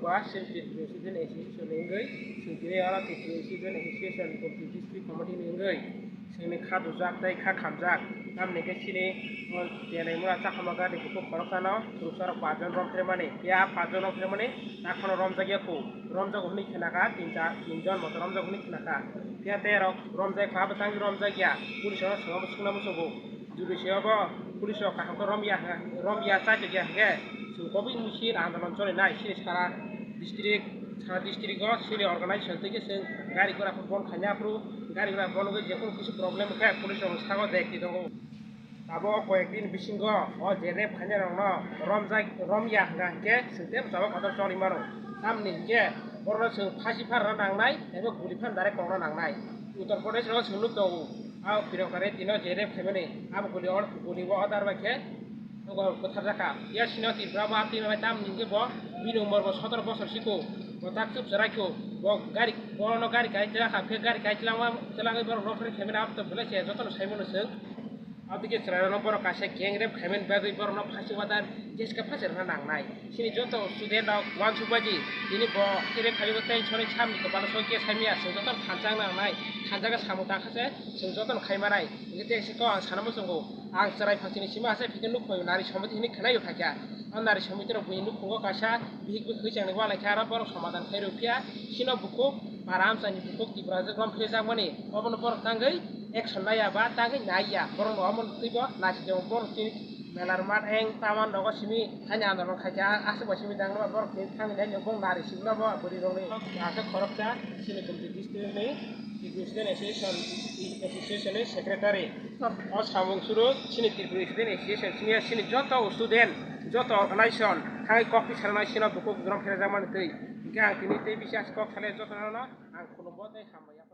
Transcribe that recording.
ba Tripura Student Association ngai singkire ala Tripura Student Association komiti district committee ngai singni khadu jak dai kha khamjak namni ke sini denai mura chakamaga de ko khorokano rusar pajon rom tremani ya pajon rom tremani nakhono romjagya ko romjag huni khnaka tinjon motor romjag huni khnaka ya tero romjag kha batang romjagya pulisho sangam sungna musogo judicial ba pulisho kha ko romya sajagya ge sukobi mushir andalan chole nai sini sara district go sini organization থেকে গাড়ি ঘোড়া বন খাইনা প্রু গাড়ি ঘোড়া বন যে কোনো কিছু প্রবলেম খায় পুলিশ সংস্থাগো দেখি দঙ্গ তাবো কয়েকদিন বিসিঙ্গ ও যে রেপ খাইনা রং রময়া হাঙ্গে সে যাবো কত চলি মারো সামনে যে বড় ফাঁসি ফার নাংনাই এবং গুলি ফান ডাইরেক্ট করনা নাংনাই উত্তর প্রদেশ সুলুক দৌ আও ফিরকারে দিন যে রেপ খাইমানে আব গুলি অদার বাখে কথা জাকা ইয়া সিনো ত্রিপুরা বা তিনবাই তাম নিগে ব 2 নম্বর 17 বছর শিখো tak tuh serakio, bok gari, bono gari kai celah kafe gari kai celah ngai baru nofre kemen apa tuh boleh sih, jodoh saya mau nusuk, apa tuh celah nomor kasih geng rep kemen bagai baru nof kasih wadah, jes kapas cerita nang nai, sini jodoh student dok wan subaji, ini bo kira kali betul cari cam di kepala soalnya saya mias, jodoh kancang nang nai, kancangnya samu tak kasih, jodoh kai marai, gitu sih kau sana musuhku, ang cerai vaksin sih masih bikin lu kau nari somut ini kena yuk aja. Andari samitir buinu kungo kasha bihik bihik yang wala cara borok samadan khairu pia sino buku param sani buku di Brazil rom pesa mani obon borok tanggai action laya ba tanggai naya borok omon tibo nasi jong borok ti melar mat eng taman dogo simi hanya andor khaja asu basimi dang borok ti tanggai dan jong nari sibna ba buri rong ni asa khorokta sini komiti district ni Student Association Secretary o samung suru sini Tripura Student Association sini joto student joto organization hai kopi sarana sino buku drum fere zaman tei ga kini tei bisa kok khale joto na ang kuno bodai hamaya